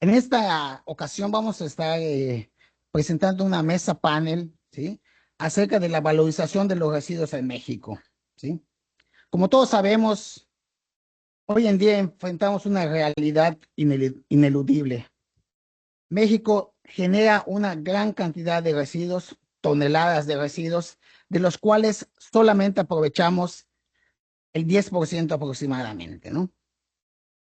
En esta ocasión vamos a estar presentando una mesa panel, ¿sí? Acerca de la valorización de los residuos en México, ¿sí? Como todos sabemos, hoy en día enfrentamos una realidad ineludible. México genera una gran cantidad de residuos, toneladas de residuos, de los cuales solamente aprovechamos el 10% aproximadamente, ¿no?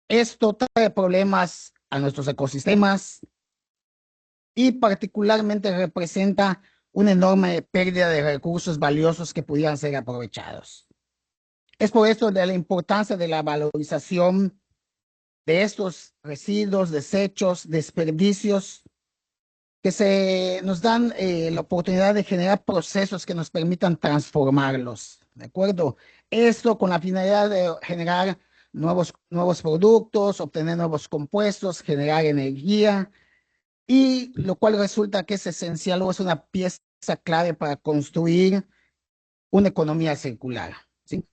Esto trae problemas a nuestros ecosistemas, y particularmente representa una enorme pérdida de recursos valiosos que pudieran ser aprovechados. Es por esto de la importancia de la valorización de estos residuos, desechos, desperdicios, que se nos dan la oportunidad de generar procesos que nos permitan transformarlos, ¿de acuerdo? Esto con la finalidad de generar nuevos productos, obtener nuevos compuestos, generar energía, y lo cual resulta que es esencial o es una pieza clave para construir una economía circular, ¿sí?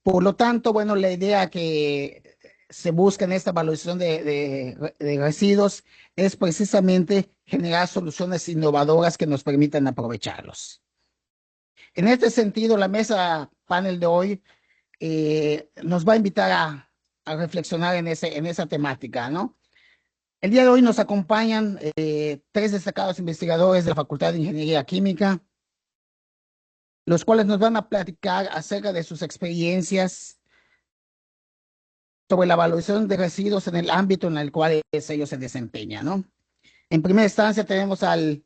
Por lo tanto, bueno, la idea que se busca en esta valorización de residuos es precisamente generar soluciones innovadoras que nos permitan aprovecharlos. En este sentido, la mesa panel de hoy nos va a invitar a reflexionar en esa temática, ¿no? El día de hoy nos acompañan tres destacados investigadores de la Facultad de Ingeniería Química, los cuales nos van a platicar acerca de sus experiencias sobre la valorización de residuos en el ámbito en el cual ellos se desempeñan, ¿no? En primera instancia tenemos al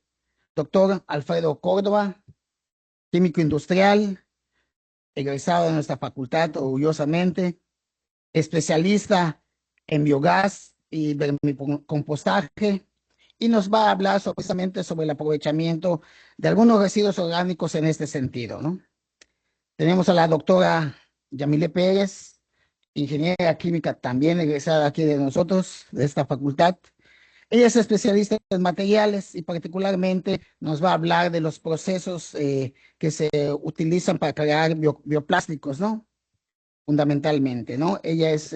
doctor Alfredo Córdoba, químico industrial, egresado de nuestra facultad orgullosamente, especialista en biogás y vermicompostaje, y nos va a hablar precisamente sobre el aprovechamiento de algunos residuos orgánicos en este sentido, ¿no? Tenemos a la doctora Yamile Pérez, ingeniera química también egresada aquí de nosotros, de esta facultad. Ella es especialista en materiales y particularmente nos va a hablar de los procesos que se utilizan para crear bioplásticos, ¿no? Fundamentalmente, ¿no? Ella es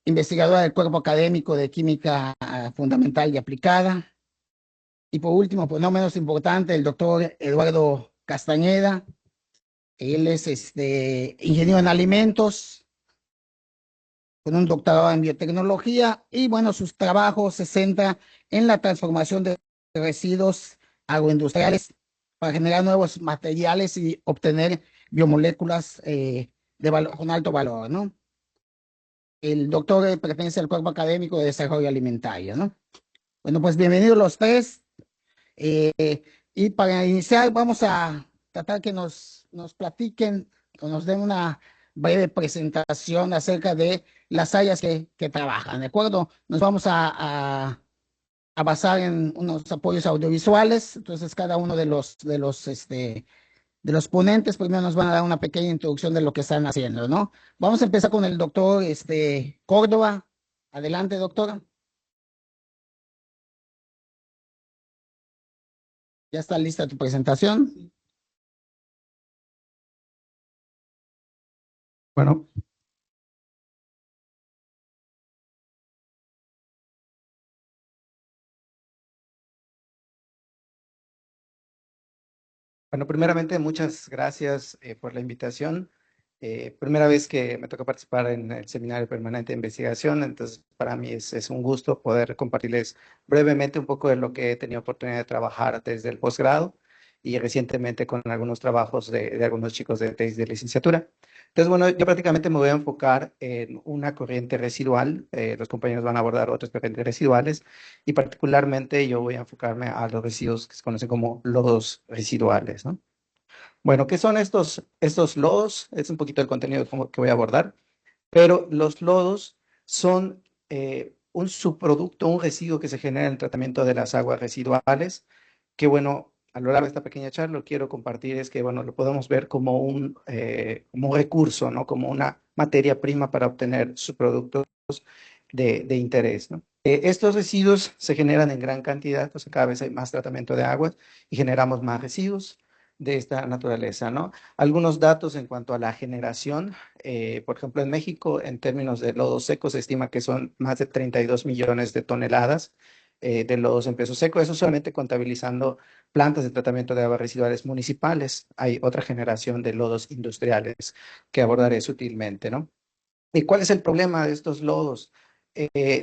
investigadora del cuerpo académico de química fundamental y aplicada. Y por último, pues no menos importante, el doctor Eduardo Castañeda. Él es ingeniero en alimentos con un doctorado en biotecnología y bueno, sus trabajos se centran en la transformación de residuos agroindustriales para generar nuevos materiales y obtener biomoléculas con alto valor, ¿no? El doctor pertenece al cuerpo académico de desarrollo alimentario, ¿no? Bueno, pues bienvenidos los tres. eh, y para iniciar, vamos a tratar que nos platiquen o nos den una breve presentación acerca de las áreas que trabajan, ¿de acuerdo? Nos vamos a basar en unos apoyos audiovisuales. Entonces, cada uno de los ponentes primero nos van a dar una pequeña introducción de lo que están haciendo, ¿no? Vamos a empezar con el doctor Córdoba. Adelante, doctora. ¿Ya está lista tu presentación? Bueno, bueno, primeramente muchas gracias por la invitación. Primera vez que me toca participar en el seminario permanente de investigación, entonces para mí es un gusto poder compartirles brevemente un poco de lo que he tenido oportunidad de trabajar desde el posgrado y recientemente con algunos trabajos de algunos chicos de tesis de licenciatura. Entonces, bueno, yo prácticamente me voy a enfocar en una corriente residual. Los compañeros van a abordar otras corrientes residuales y particularmente yo voy a enfocarme a los residuos que se conocen como lodos residuales, ¿no? Bueno, ¿qué son estos lodos? Es un poquito el contenido que voy a abordar, pero los lodos son un subproducto, un residuo que se genera en el tratamiento de las aguas residuales, que bueno, a lo largo de esta pequeña charla lo quiero compartir, es que bueno, lo podemos ver como un recurso, ¿no? Como una materia prima para obtener subproductos de interés, ¿no? Estos residuos se generan en gran cantidad, o sea, cada vez hay más tratamiento de aguas y generamos más residuos. de esta naturaleza, ¿no? Algunos datos en cuanto a la generación, por ejemplo, en México, en términos de lodo seco, se estima que son más de 32 millones de toneladas de lodos en peso seco, eso solamente contabilizando plantas de tratamiento de aguas residuales municipales. Hay otra generación de lodos industriales que abordaré sutilmente, ¿no? ¿Y cuál es el problema de estos lodos?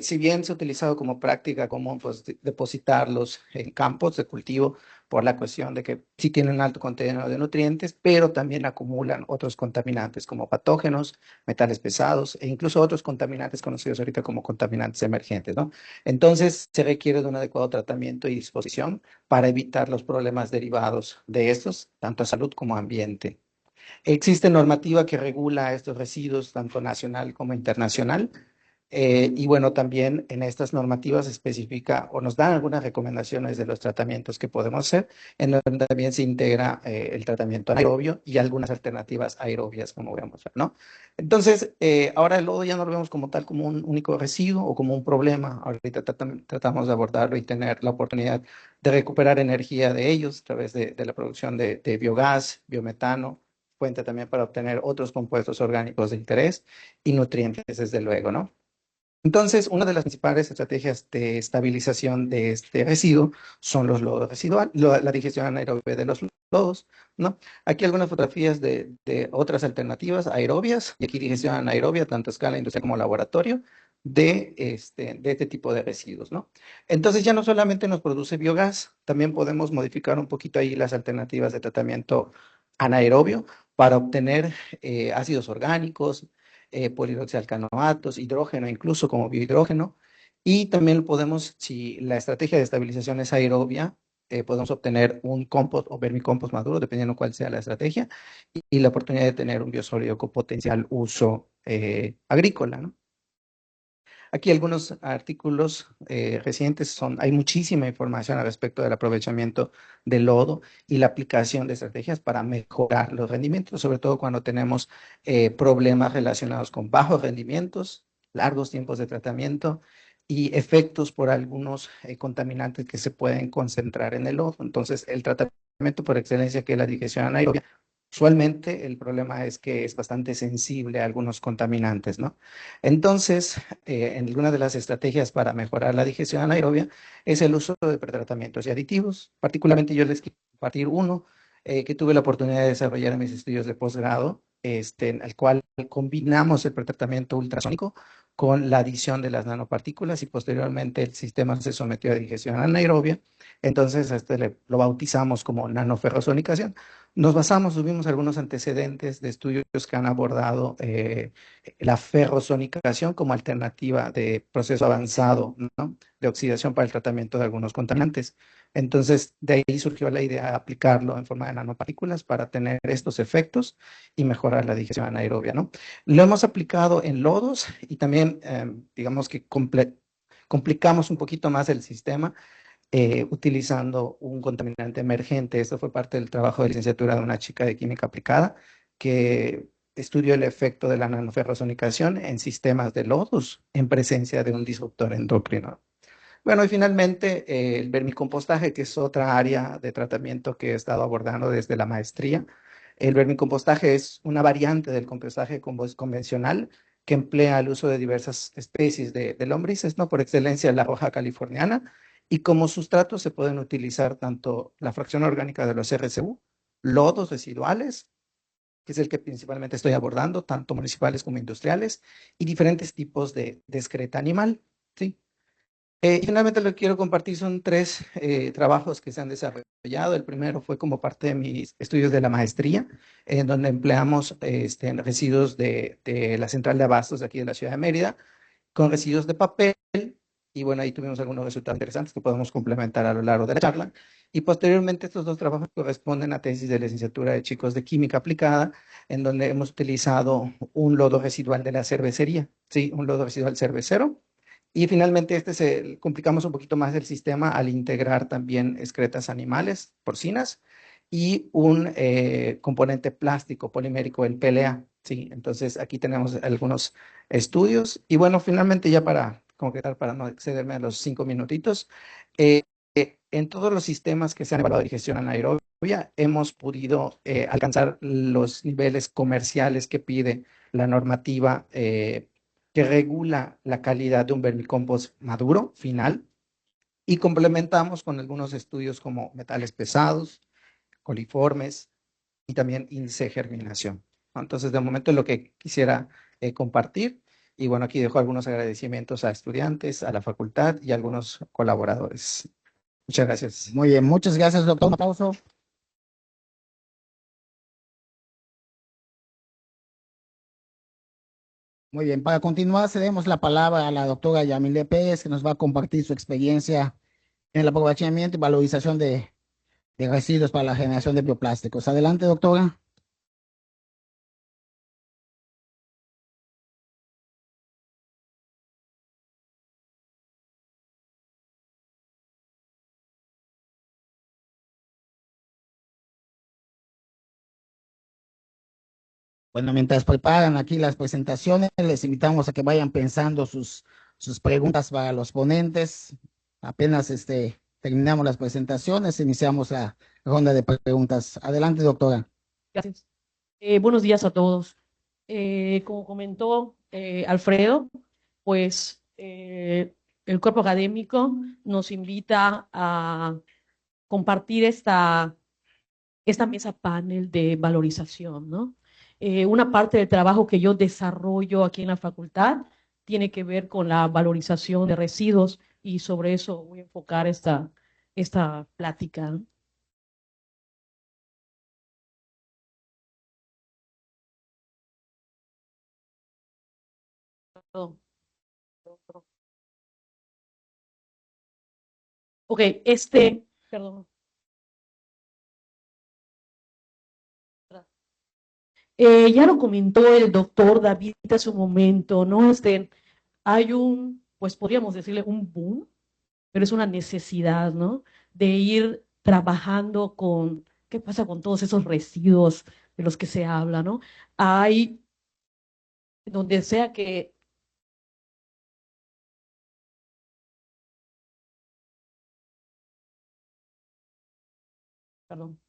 Si bien se ha utilizado como práctica común, pues depositarlos en campos de cultivo por la cuestión de que sí tienen un alto contenido de nutrientes, pero también acumulan otros contaminantes como patógenos, metales pesados e incluso otros contaminantes conocidos ahorita como contaminantes emergentes, ¿no? Entonces se requiere de un adecuado tratamiento y disposición para evitar los problemas derivados de estos, tanto a salud como a ambiente. Existe normativa que regula estos residuos, tanto nacional como internacional. Y bueno, también en estas normativas se especifica o nos dan algunas recomendaciones de los tratamientos que podemos hacer, en donde también se integra el tratamiento anaerobio y algunas alternativas aerobias, como voy a mostrar, ¿no? Entonces, ahora el lodo ya no lo vemos como tal, como un único residuo o como un problema. Ahorita tratamos de abordarlo y tener la oportunidad de recuperar energía de ellos a través de la producción de biogás, biometano, fuente también para obtener otros compuestos orgánicos de interés y nutrientes, desde luego, ¿no? Entonces, una de las principales estrategias de estabilización de este residuo son los lodos residuales, la digestión anaerobia de los lodos, ¿no? Aquí algunas fotografías de otras alternativas aerobias, y aquí digestión anaerobia, tanto a escala industrial como laboratorio, de este tipo de residuos, ¿no? Entonces, ya no solamente nos produce biogás, también podemos modificar un poquito ahí las alternativas de tratamiento anaerobio para obtener ácidos orgánicos, polihidroxialcanoatos, hidrógeno, incluso como biohidrógeno. Y también podemos, si la estrategia de estabilización es aerobia, podemos obtener un compost o vermicompost maduro, dependiendo cuál sea la estrategia, y la oportunidad de tener un biosólido con potencial uso agrícola, ¿no? Aquí algunos artículos recientes hay muchísima información al respecto del aprovechamiento del lodo y la aplicación de estrategias para mejorar los rendimientos, sobre todo cuando tenemos problemas relacionados con bajos rendimientos, largos tiempos de tratamiento y efectos por algunos contaminantes que se pueden concentrar en el lodo. Entonces, el tratamiento por excelencia, que es la digestión anaerobia, usualmente el problema es que es bastante sensible a algunos contaminantes, ¿no? Entonces, en alguna de las estrategias para mejorar la digestión anaerobia es el uso de pretratamientos y aditivos. Particularmente yo les quiero compartir uno que tuve la oportunidad de desarrollar en mis estudios de posgrado, en el cual combinamos el pretratamiento ultrasónico con la adición de las nanopartículas y posteriormente el sistema se sometió a digestión anaerobia. Entonces, lo bautizamos como nanoferrosonicación. Nos basamos, tuvimos algunos antecedentes de estudios que han abordado la ferrosonicación como alternativa de proceso avanzado, ¿no? De oxidación para el tratamiento de algunos contaminantes. Entonces, de ahí surgió la idea de aplicarlo en forma de nanopartículas para tener estos efectos y mejorar la digestión anaerobia, ¿no? Lo hemos aplicado en lodos y también, digamos que complicamos un poquito más el sistema utilizando un contaminante emergente. Esto fue parte del trabajo de licenciatura de una chica de química aplicada que estudió el efecto de la nanoferrosonicación en sistemas de lodos en presencia de un disruptor endocrino. Bueno, y finalmente el vermicompostaje, que es otra área de tratamiento que he estado abordando desde la maestría. El vermicompostaje es una variante del compostaje convencional que emplea el uso de diversas especies de lombrices, ¿no? Por excelencia la hoja californiana, y como sustrato se pueden utilizar tanto la fracción orgánica de los RCU, lodos residuales, que es el que principalmente estoy abordando, tanto municipales como industriales, y diferentes tipos de excreta animal, ¿sí? Y finalmente lo que quiero compartir son tres trabajos que se han desarrollado. El primero fue como parte de mis estudios de la maestría, en donde empleamos residuos de la central de abastos de aquí de la ciudad de Mérida, con residuos de papel. Y bueno, ahí tuvimos algunos resultados interesantes que podemos complementar a lo largo de la charla. Y posteriormente estos dos trabajos corresponden a tesis de licenciatura de chicos de química aplicada, en donde hemos utilizado un lodo residual de la cervecería, sí, un lodo residual cervecero. Y finalmente complicamos un poquito más el sistema al integrar también excretas animales, porcinas, y un componente plástico polimérico, el PLA. Sí, entonces aquí tenemos algunos estudios. Y bueno, finalmente ya para concretar, para no excederme a los 5 minutitos, en todos los sistemas que se han evaluado de digestión anaerobia hemos podido alcanzar los niveles comerciales que pide la normativa que regula la calidad de un vermicompost maduro, final, y complementamos con algunos estudios como metales pesados, coliformes y también índice de germinación. Entonces, de momento es lo que quisiera compartir. Y bueno, aquí dejo algunos agradecimientos a estudiantes, a la facultad y a algunos colaboradores. Muchas gracias. Muy bien, muchas gracias, doctor. Un aplauso. Muy bien, para continuar, cedemos la palabra a la doctora Yamile Pérez, que nos va a compartir su experiencia en el aprovechamiento y valorización de residuos para la generación de bioplásticos. Adelante, doctora. Bueno, mientras preparan aquí las presentaciones, les invitamos a que vayan pensando sus preguntas para los ponentes. Apenas terminamos las presentaciones, iniciamos la ronda de preguntas. Adelante, doctora. Gracias. Buenos días a todos. Como comentó Alfredo, pues el cuerpo académico nos invita a compartir esta mesa panel de valorización, ¿no? Una parte del trabajo que yo desarrollo aquí en la facultad tiene que ver con la valorización de residuos y sobre eso voy a enfocar esta plática, ¿no? Perdón. Ok, perdón. Ya lo comentó el doctor David hace un momento, ¿no? Hay pues podríamos decirle un boom, pero es una necesidad, ¿no? De ir trabajando ¿qué pasa con todos esos residuos de los que se habla, ¿no? Hay, donde sea que, perdón,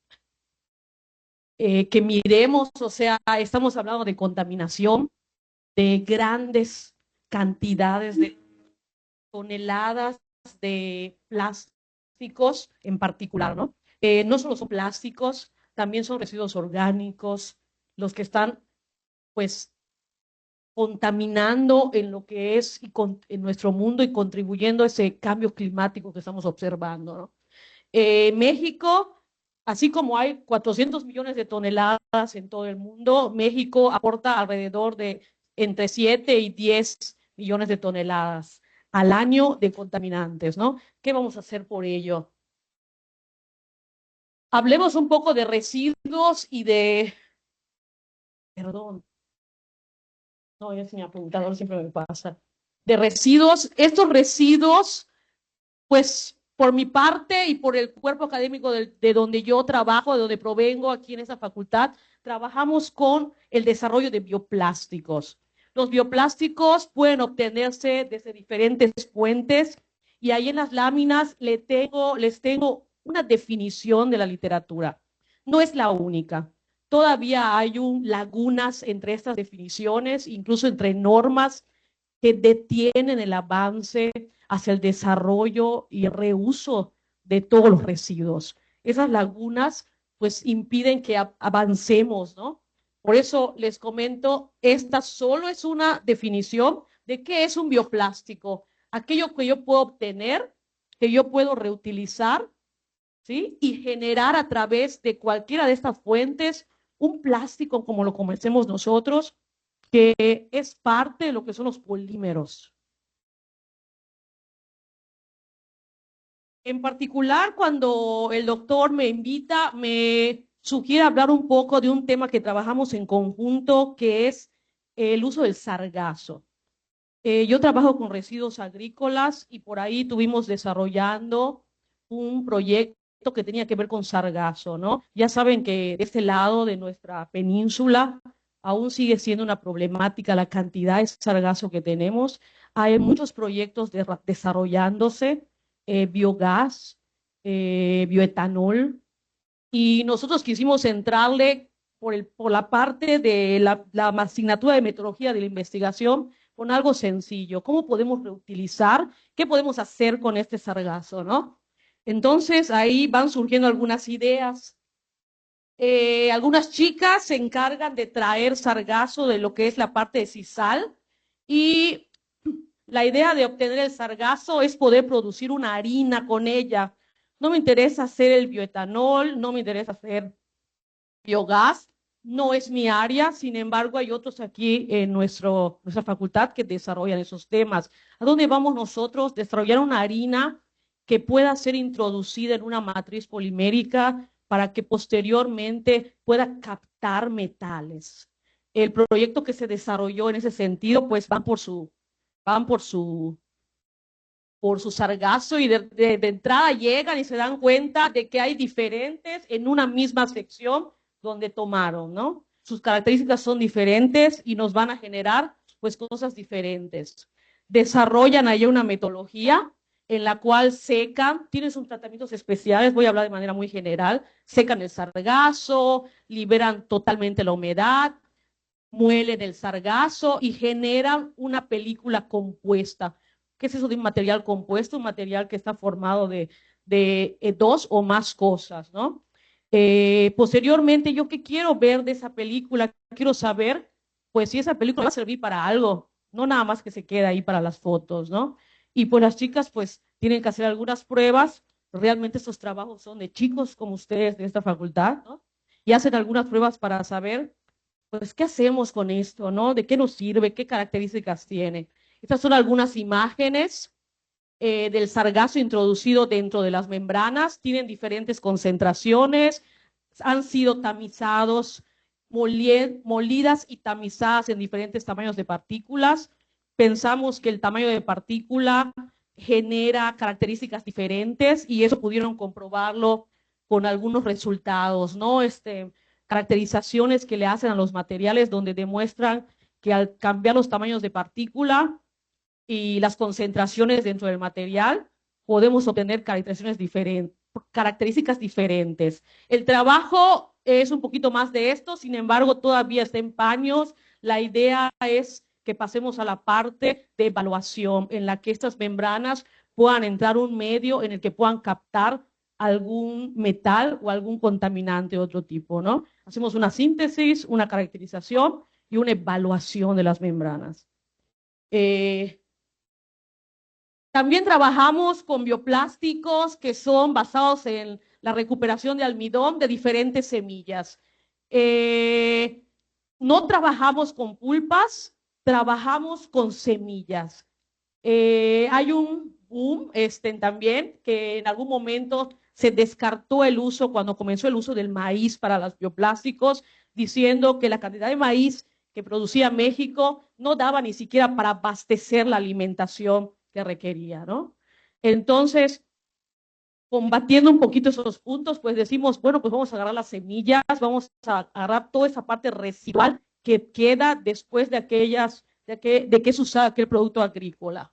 que miremos, o sea, estamos hablando de contaminación, de grandes cantidades de toneladas de plásticos en particular, ¿no? No solo son plásticos, también son residuos orgánicos, los que están, pues, contaminando en lo que es en nuestro mundo y contribuyendo a ese cambio climático que estamos observando, ¿no? México, así como hay 400 millones de toneladas en todo el mundo, México aporta alrededor de entre 7 y 10 millones de toneladas al año de contaminantes, ¿no? ¿Qué vamos a hacer por ello? Hablemos un poco de residuos y perdón, no, ya se me ha preguntado, siempre me pasa, de residuos. Estos residuos, pues por mi parte y por el cuerpo académico de donde yo trabajo, de donde provengo aquí en esa facultad, trabajamos con el desarrollo de bioplásticos. Los bioplásticos pueden obtenerse desde diferentes fuentes y ahí en las láminas les tengo una definición de la literatura. No es la única. Todavía hay lagunas entre estas definiciones, incluso entre normas que detienen el avance hacia el desarrollo y reuso de todos los residuos. Esas lagunas pues impiden que avancemos, ¿no? Por eso les comento, esta solo es una definición de qué es un bioplástico, aquello que yo puedo obtener, que yo puedo reutilizar, ¿sí? Y generar a través de cualquiera de estas fuentes un plástico como lo conocemos nosotros, que es parte de lo que son los polímeros. En particular, cuando el doctor me invita, me sugiere hablar un poco de un tema que trabajamos en conjunto, que es el uso del sargazo. Yo trabajo con residuos agrícolas y por ahí tuvimos desarrollando un proyecto que tenía que ver con sargazo, ¿no? Ya saben que de este lado de nuestra península aún sigue siendo una problemática la cantidad de sargazo que tenemos. Hay muchos proyectos desarrollándose, biogás, bioetanol, y nosotros quisimos entrarle por la parte de la asignatura de metodología de la investigación con algo sencillo. ¿Cómo podemos reutilizar? ¿Qué podemos hacer con este sargazo, no? Entonces ahí van surgiendo algunas ideas. Algunas chicas se encargan de traer sargazo de lo que es la parte de sisal, y la idea de obtener el sargazo es poder producir una harina con ella. No me interesa hacer el bioetanol, no me interesa hacer biogás, no es mi área. Sin embargo, hay otros aquí en nuestra facultad que desarrollan esos temas. ¿A dónde vamos nosotros? Desarrollar una harina que pueda ser introducida en una matriz polimérica para que posteriormente pueda captar metales. El proyecto que se desarrolló en ese sentido, pues van por su sargazo, y de entrada llegan y se dan cuenta de que hay diferentes en una misma sección donde tomaron, ¿no? Sus características son diferentes y nos van a generar pues cosas diferentes. Desarrollan ahí una metodología en la cual secan, tienen sus tratamientos especiales, voy a hablar de manera muy general, secan el sargazo, liberan totalmente la humedad, muelen el sargazo y generan una película compuesta. ¿Qué es eso de un material compuesto? Un material que está formado de dos o más cosas, ¿no? Posteriormente, ¿yo qué quiero ver de esa película? Quiero saber, pues, si esa película va a servir para algo, no nada más que se queda ahí para las fotos, ¿no? Y pues las chicas, pues, tienen que hacer algunas pruebas. Realmente estos trabajos son de chicos como ustedes de esta facultad, ¿no? Y hacen algunas pruebas para saber pues, ¿qué hacemos con esto, no? ¿De qué nos sirve? ¿Qué características tiene? Estas son algunas imágenes del sargazo introducido dentro de las membranas. Tienen diferentes concentraciones, han sido tamizados, molidas y tamizadas en diferentes tamaños de partículas. Pensamos que el tamaño de partícula genera características diferentes, y eso pudieron comprobarlo con algunos resultados, ¿no? Caracterizaciones que le hacen a los materiales donde demuestran que al cambiar los tamaños de partícula y las concentraciones dentro del material, podemos obtener características diferentes. El trabajo es un poquito más de esto, sin embargo, todavía está en paños. La idea es que pasemos a la parte de evaluación, en la que estas membranas puedan entrar un medio en el que puedan captar algún metal o algún contaminante de otro tipo, ¿no? Hacemos una síntesis, una caracterización y una evaluación de las membranas. También trabajamos con bioplásticos que son basados en la recuperación de almidón de diferentes semillas. No trabajamos con pulpas, trabajamos con semillas. Hay un boom también que en algún momento se descartó el uso cuando comenzó el uso del maíz para los bioplásticos, diciendo que la cantidad de maíz que producía México no daba ni siquiera para abastecer la alimentación que requería, ¿no? Entonces, combatiendo un poquito esos puntos, pues decimos, bueno, pues vamos a agarrar las semillas, vamos a agarrar toda esa parte residual que queda después de que es usado aquel producto agrícola.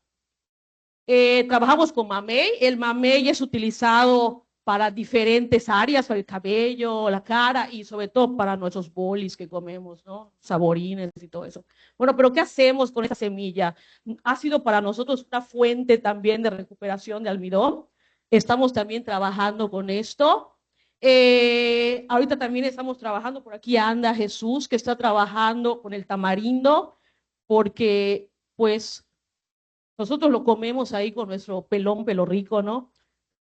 Trabajamos con mamey. El mamey es utilizado para diferentes áreas, para el cabello, la cara y sobre todo para nuestros bolis que comemos, ¿no? Saborines y todo eso. Bueno, pero ¿qué hacemos con esta semilla? Ha sido para nosotros una fuente también de recuperación de almidón. Estamos también trabajando con esto. Ahorita también estamos trabajando, por aquí anda Jesús, que está trabajando con el tamarindo, porque pues nosotros lo comemos ahí con nuestro pelón, pelo rico, ¿no?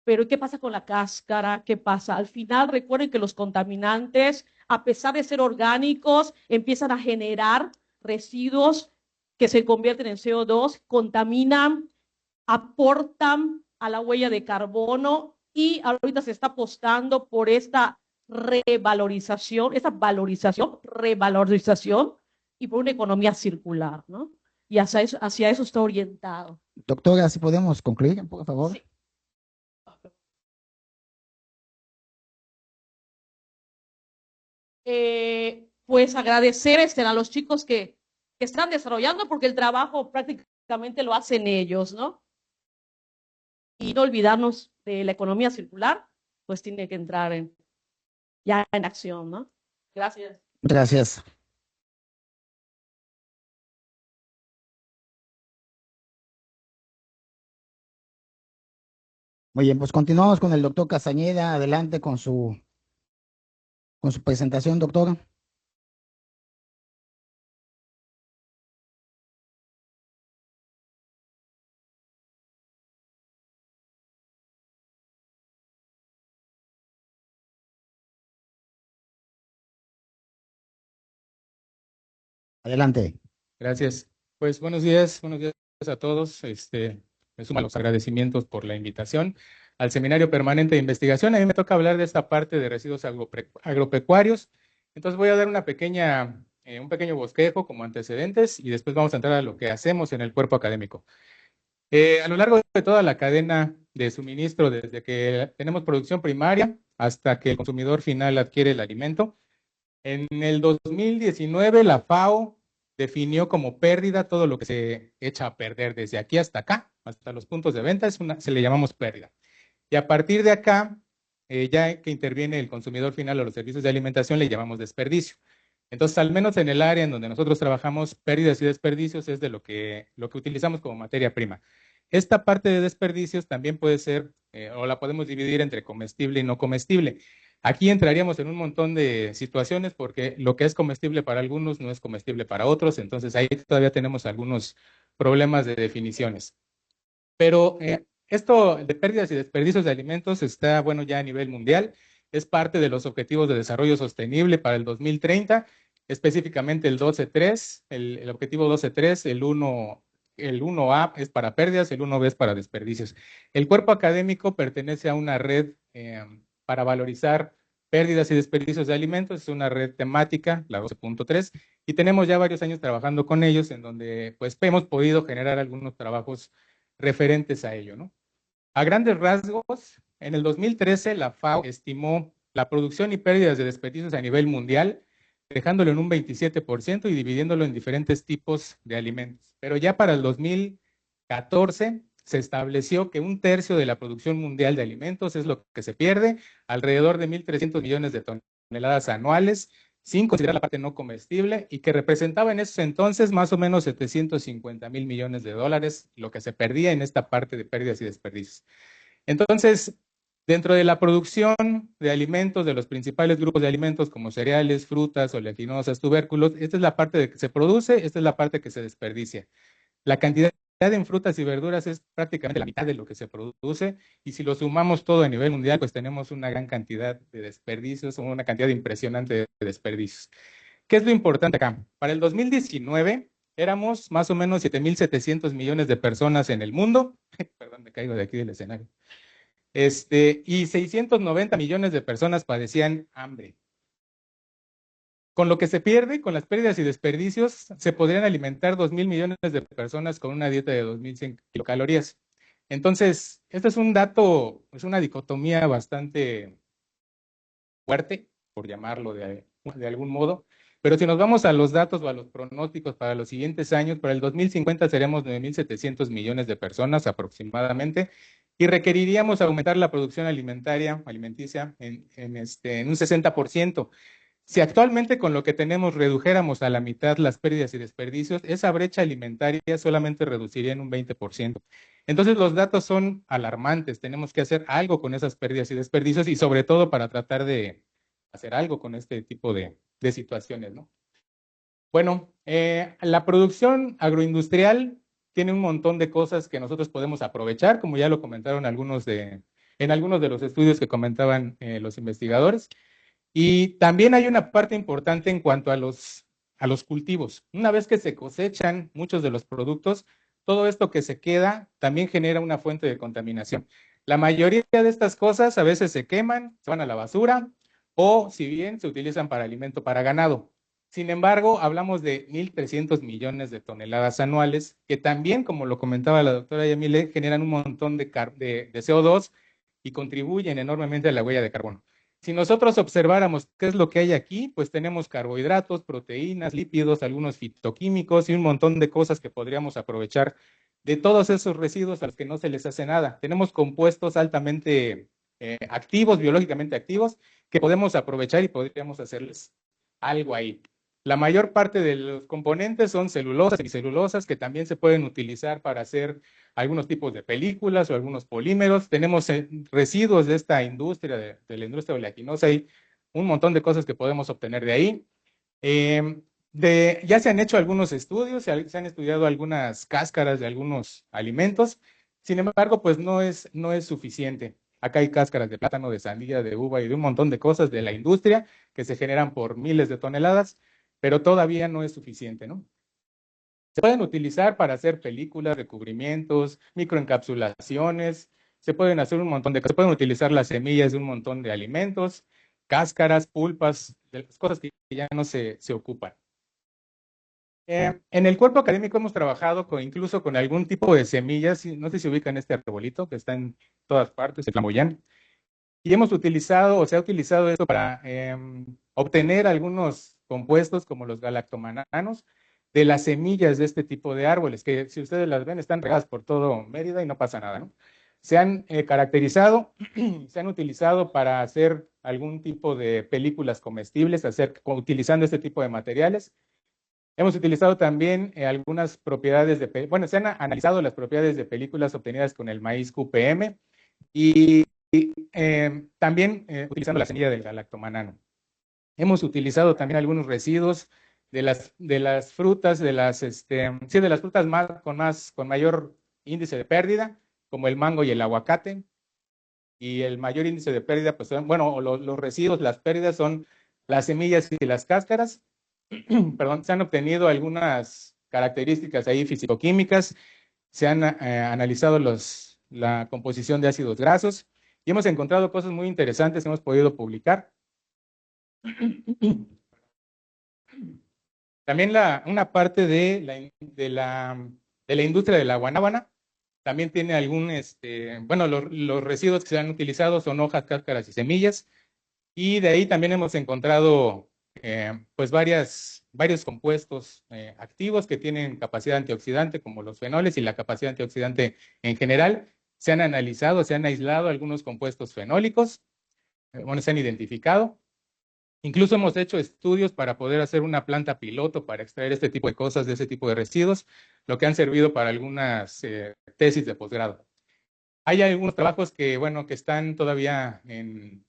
Pero ¿qué pasa con la cáscara? ¿Qué pasa? Al final recuerden que los contaminantes, a pesar de ser orgánicos, empiezan a generar residuos que se convierten en CO2, contaminan, aportan a la huella de carbono, y ahorita se está apostando por esta revalorización y por una economía circular, ¿no? Y hacia eso está orientado. Doctora, si podemos concluir, por favor. Sí. Pues agradecer a los chicos que están desarrollando, porque el trabajo prácticamente lo hacen ellos, ¿no? Y no olvidarnos de la economía circular, pues tiene que entrar ya en acción, ¿no? Gracias. Gracias. Muy bien, pues continuamos con el doctor Castañeda. Adelante con su presentación, doctor. Adelante. Gracias. Pues buenos días a todos. Me sumo a los agradecimientos por la invitación al Seminario Permanente de Investigación. A mí me toca hablar de esta parte de residuos agropecuarios. Entonces voy a dar un pequeño bosquejo como antecedentes y después vamos a entrar a lo que hacemos en el cuerpo académico. A lo largo de toda la cadena de suministro, desde que tenemos producción primaria hasta que el consumidor final adquiere el alimento, en el 2019 la FAO definió como pérdida todo lo que se echa a perder desde aquí hasta acá, hasta los puntos de venta, se le llamamos pérdida. Y a partir de acá, ya que interviene el consumidor final o los servicios de alimentación, le llamamos desperdicio. Entonces, al menos en el área en donde nosotros trabajamos, pérdidas y desperdicios es de lo que utilizamos como materia prima. Esta parte de desperdicios también puede ser, o la podemos dividir entre comestible y no comestible. Aquí entraríamos en un montón de situaciones porque lo que es comestible para algunos no es comestible para otros, entonces ahí todavía tenemos algunos problemas de definiciones. Pero esto de pérdidas y desperdicios de alimentos está, bueno, ya a nivel mundial, es parte de los Objetivos de Desarrollo Sostenible para el 2030, específicamente el 12.3, el objetivo 12.3, el 1A es para pérdidas, el 1B es para desperdicios. El cuerpo académico pertenece a una red para valorizar pérdidas y desperdicios de alimentos, es una red temática, la 12.3, y tenemos ya varios años trabajando con ellos, en donde pues hemos podido generar algunos trabajos referentes a ello, ¿no? A grandes rasgos, en el 2013 la FAO estimó la producción y pérdidas de desperdicios a nivel mundial, dejándolo en un 27% y dividiéndolo en diferentes tipos de alimentos. Pero ya para el 2014 se estableció que un tercio de la producción mundial de alimentos es lo que se pierde, alrededor de 1.300 millones de toneladas anuales, sin considerar la parte no comestible, y que representaba en esos entonces más o menos 750,000 millones de dólares, lo que se perdía en esta parte de pérdidas y desperdicios. Entonces, dentro de la producción de alimentos, de los principales grupos de alimentos como cereales, frutas, oleaginosas, tubérculos, esta es la parte de que se produce, esta es la parte que se desperdicia. La cantidad en frutas y verduras es prácticamente la mitad de lo que se produce, y si lo sumamos todo a nivel mundial, pues tenemos una gran cantidad de desperdicios, una cantidad impresionante de desperdicios. ¿Qué es lo importante acá? Para el 2019 éramos más o menos 7,700 millones de personas en el mundo, perdón, me caigo de aquí del escenario, y 690 millones de personas padecían hambre. Con lo que se pierde, con las pérdidas y desperdicios, se podrían alimentar 2,000 millones de personas con una dieta de 2,100 kilocalorías. Entonces, este es un dato, es una dicotomía bastante fuerte, por llamarlo de algún modo. Pero si nos vamos a los datos o a los pronósticos para los siguientes años, para el 2050 seremos 9,700 millones de personas aproximadamente, y requeriríamos aumentar la producción alimenticia en un 60%. Si actualmente con lo que tenemos redujéramos a la mitad las pérdidas y desperdicios, esa brecha alimentaria solamente reduciría en un 20%. Entonces los datos son alarmantes, tenemos que hacer algo con esas pérdidas y desperdicios, y sobre todo para tratar de hacer algo con este tipo de situaciones, ¿no? Bueno, la producción agroindustrial tiene un montón de cosas que nosotros podemos aprovechar, como ya lo comentaron en algunos de los estudios que comentaban los investigadores. Y también hay una parte importante en cuanto a los cultivos. Una vez que se cosechan muchos de los productos, todo esto que se queda también genera una fuente de contaminación. La mayoría de estas cosas a veces se queman, se van a la basura, o si bien se utilizan para alimento para ganado. Sin embargo, hablamos de 1,300 millones de toneladas anuales, que también, como lo comentaba la doctora Yamile, generan un montón de CO2 y contribuyen enormemente a la huella de carbono. Si nosotros observáramos qué es lo que hay aquí, pues tenemos carbohidratos, proteínas, lípidos, algunos fitoquímicos y un montón de cosas que podríamos aprovechar de todos esos residuos a los que no se les hace nada. Tenemos compuestos altamente activos, biológicamente activos, que podemos aprovechar y podríamos hacerles algo ahí. La mayor parte de los componentes son celulosas y celulosas que también se pueden utilizar para hacer algunos tipos de películas o algunos polímeros. Tenemos residuos de esta industria, de la industria oleaginosa, y un montón de cosas que podemos obtener de ahí. Ya se han hecho algunos estudios, se han estudiado algunas cáscaras de algunos alimentos. Sin embargo, pues no es suficiente. Acá hay cáscaras de plátano, de sandía, de uva y de un montón de cosas de la industria que se generan por miles de toneladas, pero todavía no es suficiente, ¿no? Se pueden utilizar para hacer películas, recubrimientos, microencapsulaciones, se pueden hacer un montón de cosas, se pueden utilizar las semillas de un montón de alimentos, cáscaras, pulpas, de las cosas que ya no se ocupan. En el cuerpo académico hemos trabajado incluso con algún tipo de semillas, no sé si ubican este arbolito que está en todas partes, el flamboyán, y hemos utilizado, o se ha utilizado esto para obtener algunos compuestos como los galactomananos de las semillas de este tipo de árboles, que si ustedes las ven están regadas por todo Mérida y no pasa nada, ¿no? Se han caracterizado, se han utilizado para hacer algún tipo de películas comestibles, utilizando este tipo de materiales. Hemos utilizado también algunas propiedades bueno, se han analizado las propiedades de películas obtenidas con el maíz QPM y también utilizando la semilla del galactomanano. Hemos utilizado también algunos residuos de las frutas, de las frutas con mayor índice de pérdida, como el mango y el aguacate. Y el mayor índice de pérdida, pues bueno, los residuos, las pérdidas son las semillas y las cáscaras. Perdón, se han obtenido algunas características ahí físico-químicas, se han analizado la composición de ácidos grasos y hemos encontrado cosas muy interesantes que hemos podido publicar. También una parte de la industria de la guanábana también tiene bueno, los residuos que se han utilizado son hojas, cáscaras y semillas, y de ahí también hemos encontrado pues varios compuestos activos que tienen capacidad antioxidante, como los fenoles y la capacidad antioxidante en general. Se han analizado, se han aislado algunos compuestos fenólicos, bueno, se han identificado. Incluso hemos hecho estudios para poder hacer una planta piloto para extraer este tipo de cosas, de ese tipo de residuos, lo que han servido para algunas tesis de posgrado. Hay algunos trabajos que, bueno, que están todavía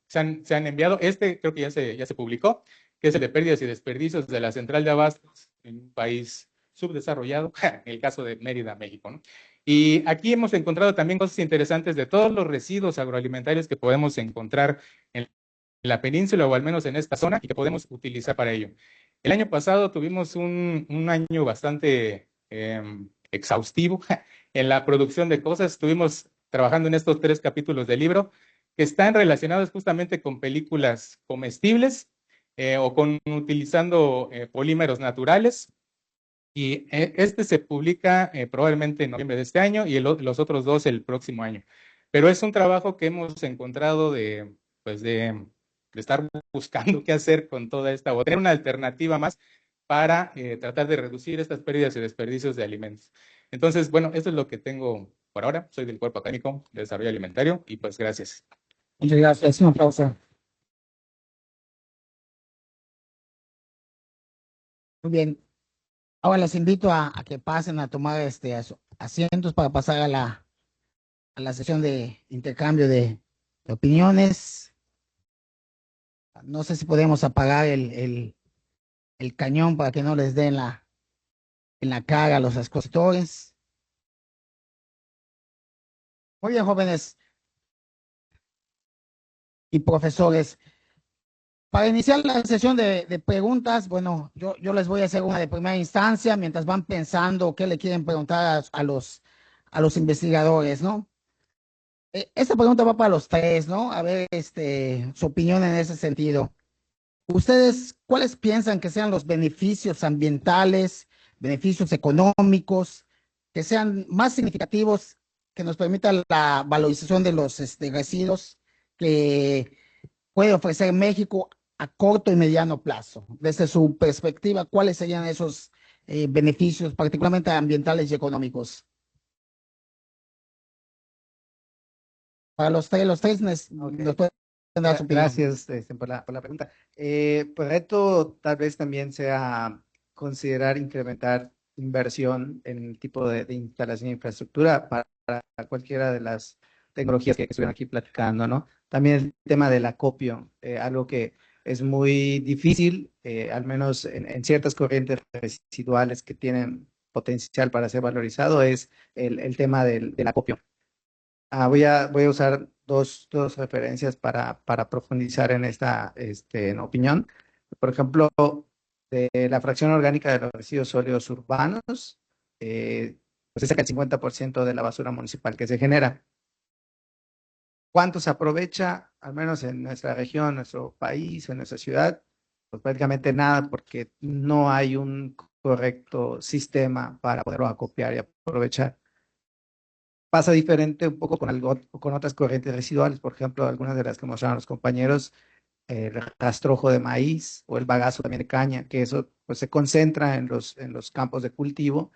se han enviado. Creo que ya se publicó, que es el de pérdidas y desperdicios de la central de abastos en un país subdesarrollado, en el caso de Mérida, México, ¿no? Y aquí hemos encontrado también cosas interesantes de todos los residuos agroalimentarios que podemos encontrar en la península o al menos en esta zona y que podemos utilizar para ello. El año pasado tuvimos un año bastante exhaustivo en la producción de cosas. Estuvimos trabajando en estos 3 capítulos del libro que están relacionados justamente con películas comestibles o utilizando polímeros naturales. Y este se publica probablemente en noviembre de este año y los otros 2 el próximo año. Pero es un trabajo que hemos encontrado de estar buscando qué hacer con toda esta, o tener una alternativa más para tratar de reducir estas pérdidas y desperdicios de alimentos. Entonces, bueno, esto es lo que tengo por ahora. Soy del Cuerpo Académico de Desarrollo Alimentario y pues gracias. Muchas gracias. Un aplauso. Muy bien. Ahora les invito a que pasen a tomar asientos para pasar a la sesión de intercambio de opiniones. No sé si podemos apagar el cañón para que no les den en la cara a los expositores. Muy bien, jóvenes y profesores. Para iniciar la sesión de preguntas, bueno, yo les voy a hacer una de primera instancia mientras van pensando qué le quieren preguntar a los investigadores, ¿no? Esta pregunta va para los 3, ¿no? A ver, su opinión en ese sentido. ¿Ustedes cuáles piensan que sean los beneficios ambientales, beneficios económicos, que sean más significativos, que nos permitan la valorización de los residuos que puede ofrecer México a corto y mediano plazo? Desde su perspectiva, ¿cuáles serían esos beneficios, particularmente ambientales y económicos? para los tres Ok. nos pueden dar su opinión. Gracias por la pregunta. Pues reto tal vez también sea considerar incrementar inversión en el tipo de instalación de infraestructura para cualquiera de las tecnologías que estuvieron aquí platicando, ¿no? También el tema del acopio, algo que es muy difícil, al menos en ciertas corrientes residuales que tienen potencial para ser valorizado, es el tema del acopio. Voy a usar dos referencias para profundizar en esta en opinión. Por ejemplo, de la fracción orgánica de los residuos sólidos urbanos, pues es cerca del 50% de la basura municipal que se genera. ¿Cuánto se aprovecha? Al menos en nuestra región, nuestro país, en nuestra ciudad, pues prácticamente nada, porque no hay un correcto sistema para poderlo acopiar y aprovechar. Pasa diferente un poco con otras corrientes residuales, por ejemplo, algunas de las que mostraron los compañeros, el rastrojo de maíz o el bagazo también de caña, que eso pues se concentra en los campos de cultivo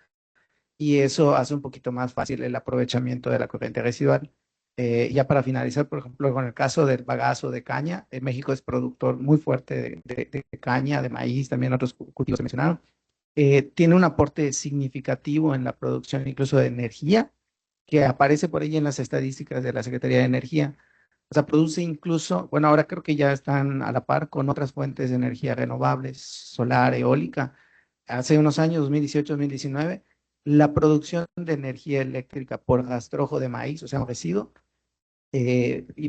y eso hace un poquito más fácil el aprovechamiento de la corriente residual. Ya para finalizar, por ejemplo, con el caso del bagazo de caña, México es productor muy fuerte de caña, de maíz, también otros cultivos se mencionaron. Tiene un aporte significativo en la producción incluso de energía que aparece por ahí en las estadísticas de la Secretaría de Energía. O sea, produce incluso, bueno, ahora creo que ya están a la par con otras fuentes de energía renovables, solar, eólica. Hace unos años, 2018, 2019, la producción de energía eléctrica por rastrojo de maíz, o sea, un residuo,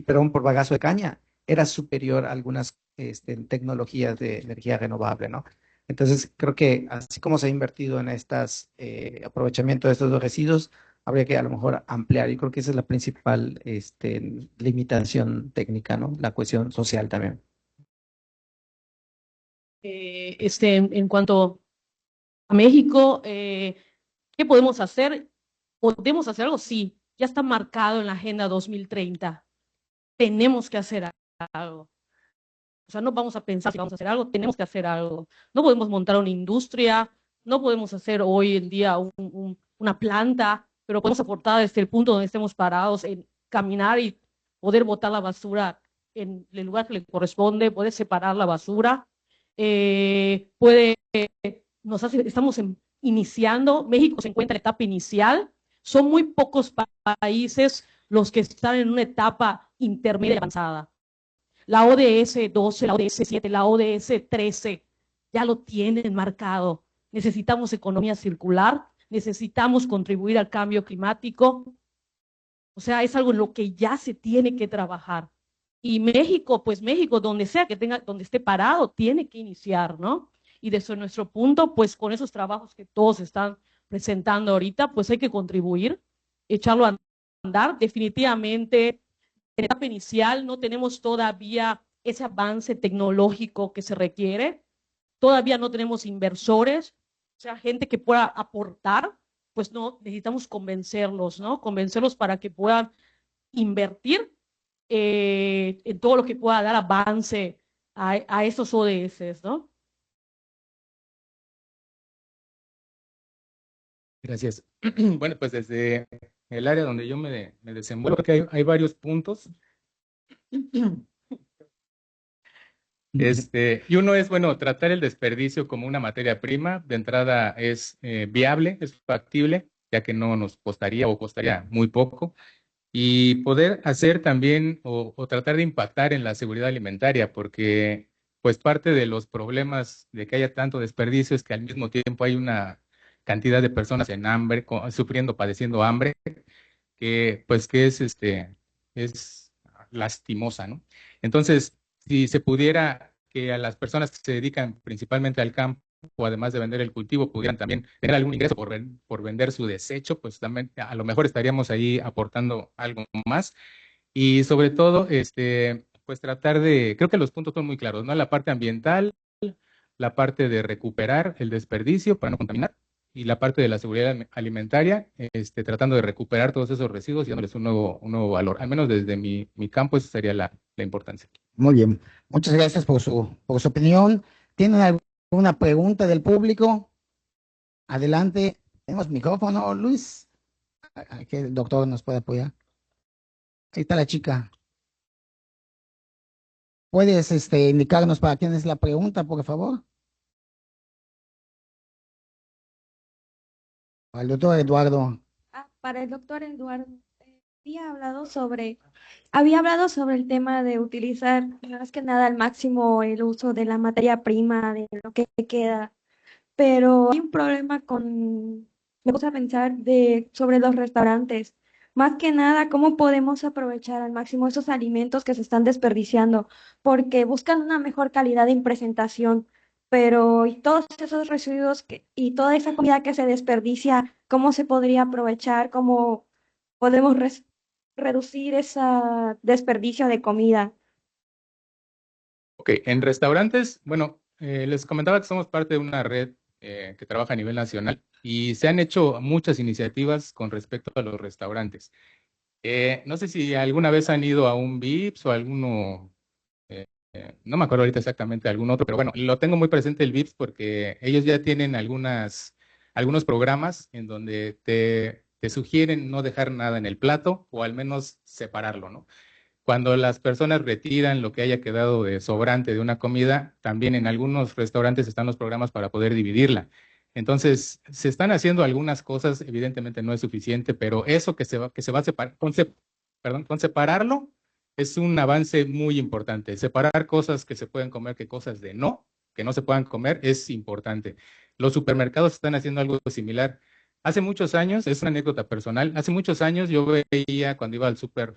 perdón, por bagazo de caña, era superior a algunas tecnologías de energía renovable, ¿no? Entonces, creo que así como se ha invertido en estas aprovechamiento de estos dos residuos, habría que a lo mejor ampliar. Y creo que esa es la principal limitación técnica, ¿no? La cuestión social también. En cuanto a México, ¿qué podemos hacer? ¿Podemos hacer algo? Sí, ya está marcado en la Agenda 2030. Tenemos que hacer algo. O sea, no vamos a pensar si vamos a hacer algo, tenemos que hacer algo. No podemos montar una industria, no podemos hacer hoy en día una planta, pero podemos aportar desde el punto donde estemos parados en caminar y poder botar la basura en el lugar que le corresponde, poder separar la basura. Estamos iniciando, México se encuentra en etapa inicial, son muy pocos países los que están en una etapa intermedia y avanzada. La ODS 12, la ODS 7, la ODS 13, ya lo tienen marcado. Necesitamos economía circular, necesitamos contribuir al cambio climático. O sea, es algo en lo que ya se tiene que trabajar. Y México, pues México, donde sea que tenga, donde esté parado, tiene que iniciar, ¿no? Y desde nuestro punto, pues con esos trabajos que todos están presentando ahorita, pues hay que contribuir, echarlo a andar. Definitivamente en etapa inicial no tenemos todavía ese avance tecnológico que se requiere, todavía no tenemos inversores, o sea, gente que pueda aportar, pues no, necesitamos convencerlos, ¿no? Convencerlos para que puedan invertir en todo lo que pueda dar avance a esos ODS, ¿no? Gracias. Bueno, pues desde el área donde yo me desenvuelvo, creo que hay varios puntos. Y uno es, bueno, tratar el desperdicio como una materia prima. De entrada es viable, es factible, ya que no nos costaría o costaría muy poco. Y poder hacer también o tratar de impactar en la seguridad alimentaria, porque pues parte de los problemas de que haya tanto desperdicio es que al mismo tiempo hay una cantidad de personas en hambre, sufriendo, padeciendo hambre, que pues que es lastimosa, ¿no? Entonces, si se pudiera que a las personas que se dedican principalmente al campo, además de vender el cultivo, pudieran también tener algún ingreso por vender su desecho, pues también a lo mejor estaríamos ahí aportando algo más. Y sobre todo, pues tratar de, creo que los puntos son muy claros, ¿no? La parte ambiental, la parte de recuperar el desperdicio para no contaminar y la parte de la seguridad alimentaria, tratando de recuperar todos esos residuos y dándoles un nuevo valor. Al menos desde mi campo, esa sería la importancia. Muy bien. Muchas gracias por su opinión. ¿Tienen alguna pregunta del público? Adelante. Tenemos micrófono, Luis. Que el doctor nos puede apoyar. Ahí está la chica. ¿Puedes indicarnos para quién es la pregunta, por favor? Al doctor Eduardo. Para el doctor Eduardo, había hablado sobre el tema de utilizar más que nada al máximo el uso de la materia prima, de lo que queda, pero hay un problema me gusta pensar sobre los restaurantes. Más que nada, ¿cómo podemos aprovechar al máximo esos alimentos que se están desperdiciando? Porque buscan una mejor calidad en presentación, pero y todos esos residuos y toda esa comida que se desperdicia, ¿cómo se podría aprovechar? ¿Cómo podemos reducir ese desperdicio de comida? Ok, en restaurantes, bueno, les comentaba que somos parte de una red que trabaja a nivel nacional y se han hecho muchas iniciativas con respecto a los restaurantes. No sé si alguna vez han ido a un Vips o alguno, no me acuerdo ahorita exactamente algún otro, pero bueno, lo tengo muy presente el Vips porque ellos ya tienen algunos programas en donde te sugieren no dejar nada en el plato o al menos separarlo, ¿no? Cuando las personas retiran lo que haya quedado de sobrante de una comida, también en algunos restaurantes están los programas para poder dividirla. Entonces, se están haciendo algunas cosas, evidentemente no es suficiente, pero eso que se va a separar, perdón, con separarlo es un avance muy importante. Separar cosas que se pueden comer que cosas que no se puedan comer, es importante. Los supermercados están haciendo algo similar. Hace muchos años, es una anécdota personal, hace muchos años yo veía cuando iba al súper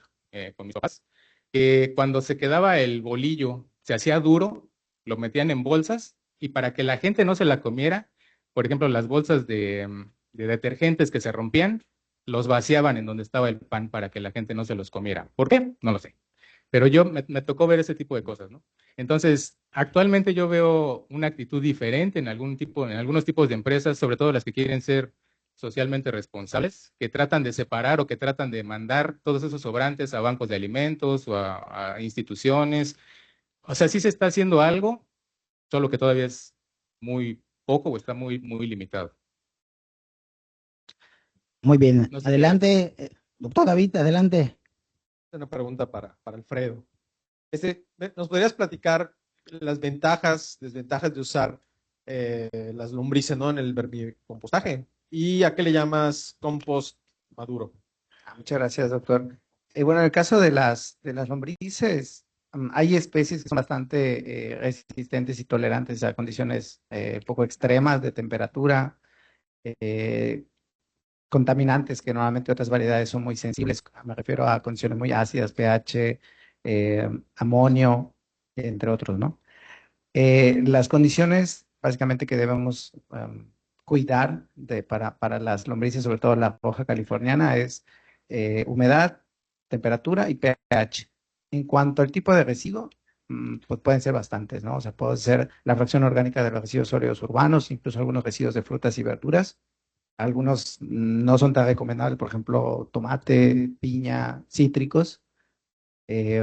con mis papás, que cuando se quedaba el bolillo, se hacía duro, lo metían en bolsas y para que la gente no se la comiera, por ejemplo, las bolsas de detergentes que se rompían, los vaciaban en donde estaba el pan para que la gente no se los comiera. ¿Por qué? No lo sé. Pero me tocó ver ese tipo de cosas, ¿no? Entonces, actualmente yo veo una actitud diferente en algunos tipos de empresas, sobre todo las que quieren ser socialmente responsables, que tratan de separar o que tratan de mandar todos esos sobrantes a bancos de alimentos o a instituciones. O sea, sí se está haciendo algo, solo que todavía es muy poco o está muy limitado. Muy bien. No sé qué le... Adelante, doctor David, adelante. Una pregunta para Alfredo. ¿Nos podrías platicar las ventajas, desventajas de usar las lombrices, ¿no? En el vermicompostaje? ¿Y a qué le llamas compost maduro? Muchas gracias, doctor. Bueno, en el caso de las lombrices, hay especies que son bastante resistentes y tolerantes a condiciones poco extremas de temperatura, eh, contaminantes que normalmente otras variedades son muy sensibles. Me refiero a condiciones muy ácidas, pH, amonio, entre otros, ¿no? Las condiciones básicamente que debemos cuidar para las lombrices, sobre todo la roja californiana, es humedad, temperatura y pH. En cuanto al tipo de residuo, pues pueden ser bastantes, ¿no? O sea, puede ser la fracción orgánica de los residuos sólidos urbanos, incluso algunos residuos de frutas y verduras. Algunos no son tan recomendables, por ejemplo, tomate, piña, cítricos. Eh,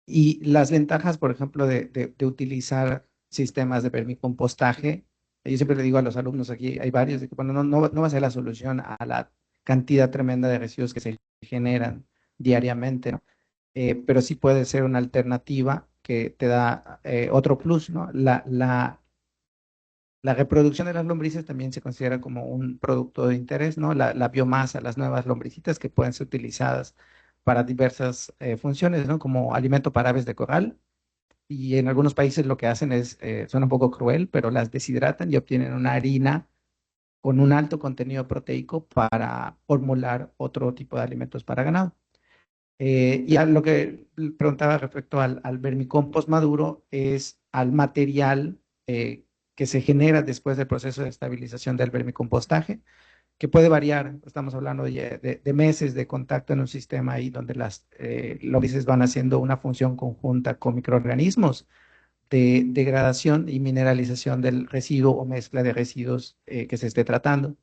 y las ventajas, por ejemplo, de utilizar sistemas de vermicompostaje, yo siempre le digo a los alumnos aquí, hay varios, de que bueno, no va a ser la solución a la cantidad tremenda de residuos que se generan diariamente, ¿no? Pero sí puede ser una alternativa que te da otro plus, ¿no? La reproducción de las lombrices también se considera como un producto de interés, ¿no? La biomasa, las nuevas lombricitas que pueden ser utilizadas para diversas funciones, ¿no? Como alimento para aves de corral. Y en algunos países lo que hacen es, suena un poco cruel, pero las deshidratan y obtienen una harina con un alto contenido proteico para formular otro tipo de alimentos para ganado. Y a lo que preguntaba respecto al vermicompost maduro es al material que se genera después del proceso de estabilización del vermicompostaje, que puede variar. Estamos hablando de meses de contacto en un sistema ahí donde las lombrices van haciendo una función conjunta con microorganismos de degradación y mineralización del residuo o mezcla de residuos que se esté tratando.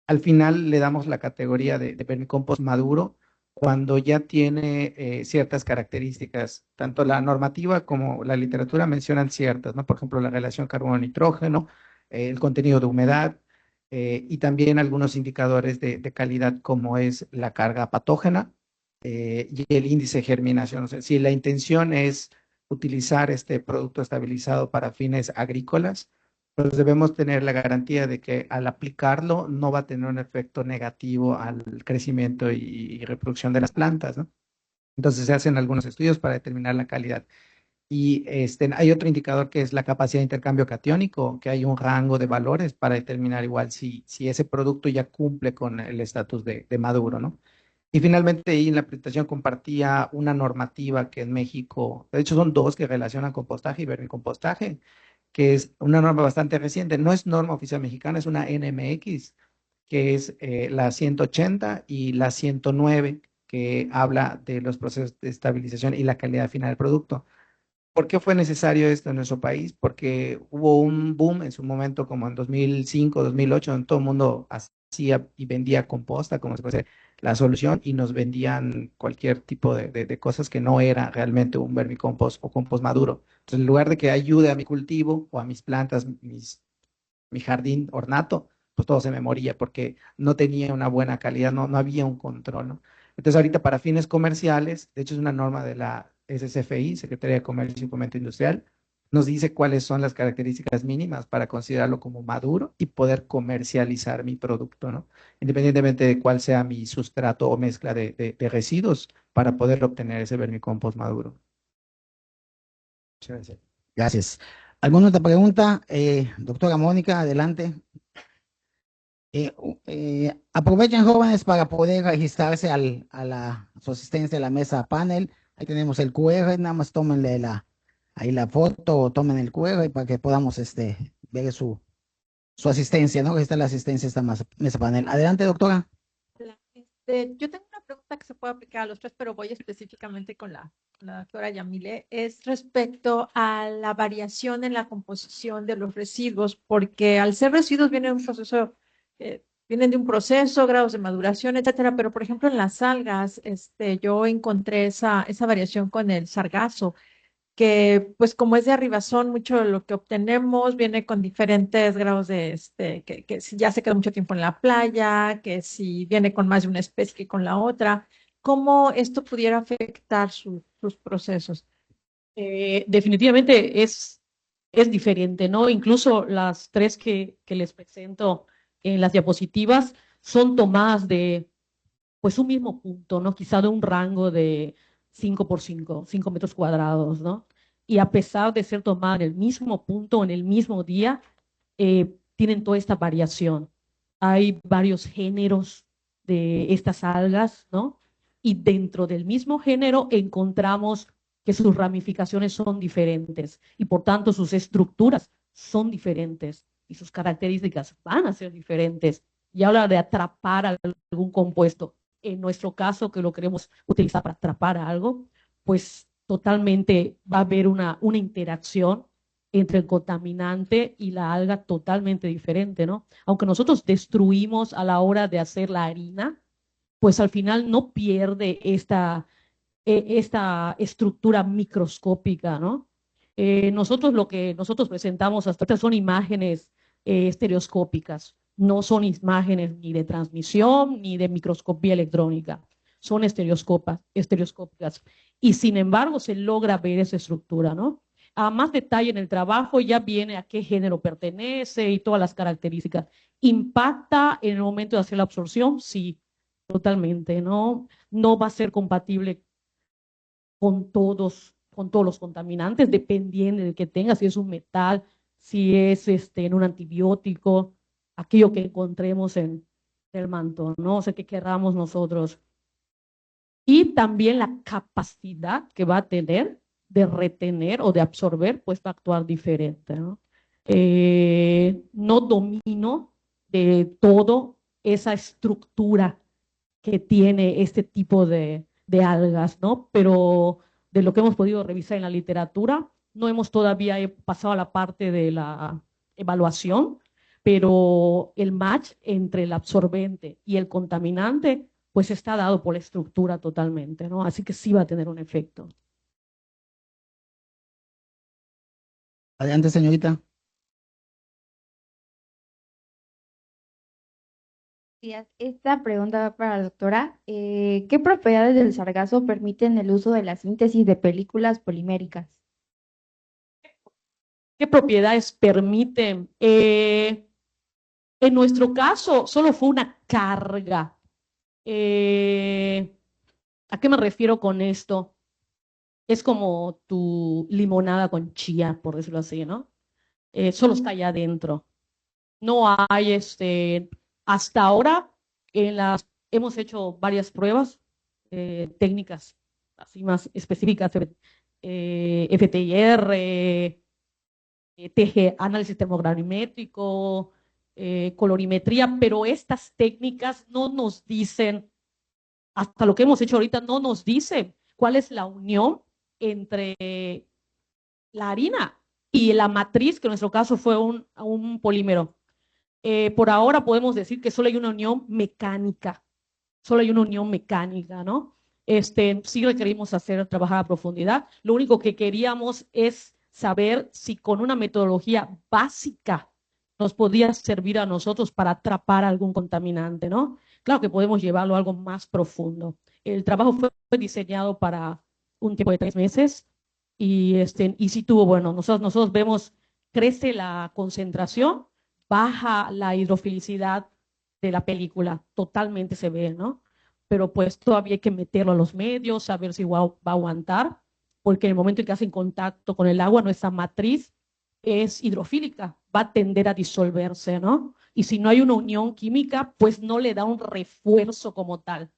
Al final le damos la categoría de vermicompost maduro cuando ya tiene ciertas características, tanto la normativa como la literatura mencionan ciertas, ¿no? Por ejemplo, la relación carbono-nitrógeno, el contenido de humedad y también algunos indicadores de calidad como es la carga patógena y el índice de germinación. O sea, si la intención es utilizar este producto estabilizado para fines agrícolas, pues debemos tener la garantía de que al aplicarlo no va a tener un efecto negativo al crecimiento y reproducción de las plantas, ¿no? Entonces se hacen algunos estudios para determinar la calidad. Y hay otro indicador que es la capacidad de intercambio catiónico, que hay un rango de valores para determinar igual si ese producto ya cumple con el estatus de maduro, ¿no? Y finalmente ahí en la presentación compartía una normativa que en México, de hecho son dos que relacionan compostaje y vermicompostaje, que es una norma bastante reciente, no es norma oficial mexicana, es una NMX, que es la 180 y la 109, que habla de los procesos de estabilización y la calidad final del producto. ¿Por qué fue necesario esto en nuestro país? Porque hubo un boom en su momento, como en 2005, 2008, donde todo el mundo hacía y vendía composta como si fuese la solución y nos vendían cualquier tipo de cosas que no era realmente un vermicompost o compost maduro. Entonces, en lugar de que ayude a mi cultivo o a mis plantas, mi jardín ornato, pues todo se me moría porque no tenía una buena calidad, no había un control, ¿no? Entonces ahorita para fines comerciales, de hecho es una norma de la SCFI, Secretaría de Comercio y Fomento Industrial, nos dice cuáles son las características mínimas para considerarlo como maduro y poder comercializar mi producto, ¿no? Independientemente de cuál sea mi sustrato o mezcla de residuos para poder obtener ese vermicompost maduro. Muchas gracias. Gracias. ¿Alguna otra pregunta? Doctora Mónica, adelante. Aprovechen, jóvenes, para poder registrarse a su asistencia a la mesa panel. Ahí tenemos el QR, nada más tómenle ahí la foto o tomen el QR para que podamos ver su asistencia, ¿no? Esta es la asistencia a esta mesa panel. Adelante, doctora. Hola, yo tengo una pregunta que se puede aplicar a los tres, pero voy específicamente con la doctora Yamile. Es respecto a la variación en la composición de los residuos, porque al ser residuos vienen de un proceso, grados de maduración, etcétera. Pero, por ejemplo, en las algas, yo encontré esa variación con el sargazo, que pues como es de arribazón, mucho de lo que obtenemos viene con diferentes grados que si ya se queda mucho tiempo en la playa, que si viene con más de una especie que con la otra, cómo esto pudiera afectar sus procesos. Definitivamente es diferente, ¿no? Incluso las tres que les presento en las diapositivas son tomadas de, pues, un mismo punto, ¿no? Quizá de un rango de 5 por 5, 5 metros cuadrados, ¿no? Y a pesar de ser tomadas en el mismo punto, en el mismo día, tienen toda esta variación. Hay varios géneros de estas algas, ¿no? Y dentro del mismo género encontramos que sus ramificaciones son diferentes y por tanto sus estructuras son diferentes y sus características van a ser diferentes. Y habla de atrapar algún compuesto. En nuestro caso, que lo queremos utilizar para atrapar algo, pues totalmente va a haber una interacción entre el contaminante y la alga totalmente diferente, ¿no? Aunque nosotros destruimos a la hora de hacer la harina, pues al final no pierde esta estructura microscópica, ¿no? Nosotros lo que nosotros presentamos hasta ahora son imágenes estereoscópicas, no son imágenes ni de transmisión ni de microscopía electrónica, son estereoscópicas. Y sin embargo se logra ver esa estructura, ¿no? A más detalle en el trabajo ya viene a qué género pertenece y todas las características. ¿Impacta en el momento de hacer la absorción? Sí, totalmente, ¿no? No va a ser compatible con todos los contaminantes, dependiendo de que tenga, si es un metal, si es en un antibiótico, aquello que encontremos en el manto, ¿no? O sea, que querramos nosotros. Y también la capacidad que va a tener de retener o de absorber, pues va a actuar diferente, ¿no? No domino de todo esa estructura que tiene este tipo de algas, ¿no? Pero de lo que hemos podido revisar en la literatura, no hemos todavía pasado a la parte de la evaluación, pero el match entre el absorbente y el contaminante, pues está dado por la estructura totalmente, ¿no? Así que sí va a tener un efecto. Adelante, señorita. días. Esta pregunta va para la doctora. ¿Qué propiedades del sargazo permiten el uso de la síntesis de películas poliméricas? ¿Qué propiedades permiten? En nuestro caso, solo fue una carga. ¿A qué me refiero con esto? Es como tu limonada con chía, por decirlo así, ¿no? Solo está allá adentro. No hay, hasta ahora, hemos hecho varias pruebas técnicas, así más específicas, FTIR, análisis termogravimétrico, colorimetría, pero estas técnicas no nos dicen, hasta lo que hemos hecho ahorita, no nos dicen cuál es la unión entre la harina y la matriz, que en nuestro caso fue un polímero. Por ahora podemos decir que solo hay una unión mecánica, ¿no? Sí requerimos trabajar a profundidad. Lo único que queríamos es saber si con una metodología básica nos podía servir a nosotros para atrapar algún contaminante, ¿no? Claro que podemos llevarlo a algo más profundo. El trabajo fue diseñado para un tiempo de 3 meses y sí tuvo, bueno, nosotros vemos, crece la concentración, baja la hidrofilicidad de la película, totalmente se ve, ¿no? Pero pues todavía hay que meterlo a los medios, saber si va a aguantar, porque en el momento en que hace contacto con el agua, nuestra matriz es hidrofílica, va a tender a disolverse, ¿no? Y si no hay una unión química, pues no le da un refuerzo como tal.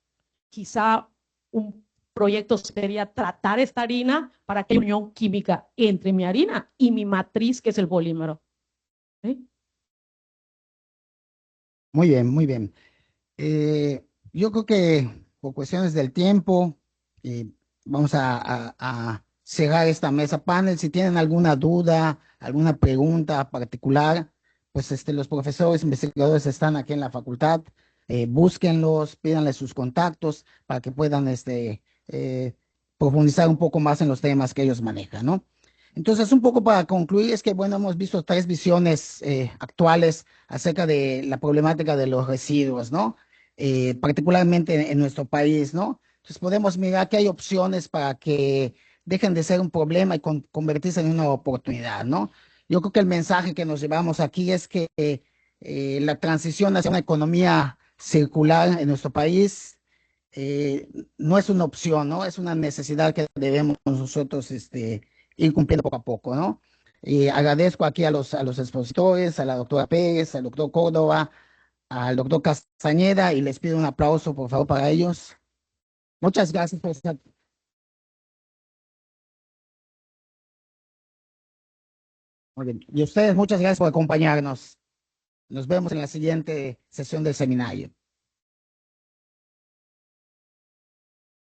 Quizá un proyecto sería tratar esta harina para que haya unión química entre mi harina y mi matriz, que es el polímero. ¿Sí? Muy bien, muy bien. Yo creo que por cuestiones del tiempo, vamos a cerrar esta mesa panel. Si tienen alguna duda, alguna pregunta particular, pues los profesores investigadores están aquí en la facultad. Búsquenlos, pídanles sus contactos para que puedan profundizar un poco más en los temas que ellos manejan, ¿no? Entonces, un poco para concluir, es que, bueno, hemos visto 3 visiones actuales acerca de la problemática de los residuos, ¿no? Particularmente en nuestro país, ¿no? Entonces podemos mirar que hay opciones para que dejen de ser un problema y convertirse en una oportunidad, ¿no? Yo creo que el mensaje que nos llevamos aquí es que la transición hacia una economía circular en nuestro país no es una opción, ¿no? Es una necesidad que debemos nosotros ir cumpliendo poco a poco, ¿no? Y agradezco aquí a los expositores, a la doctora Pérez, al doctor Córdoba, al doctor Castañeda y les pido un aplauso, por favor, para ellos. Muchas gracias por estar. Muy bien. Y ustedes, muchas gracias por acompañarnos. Nos vemos en la siguiente sesión del seminario.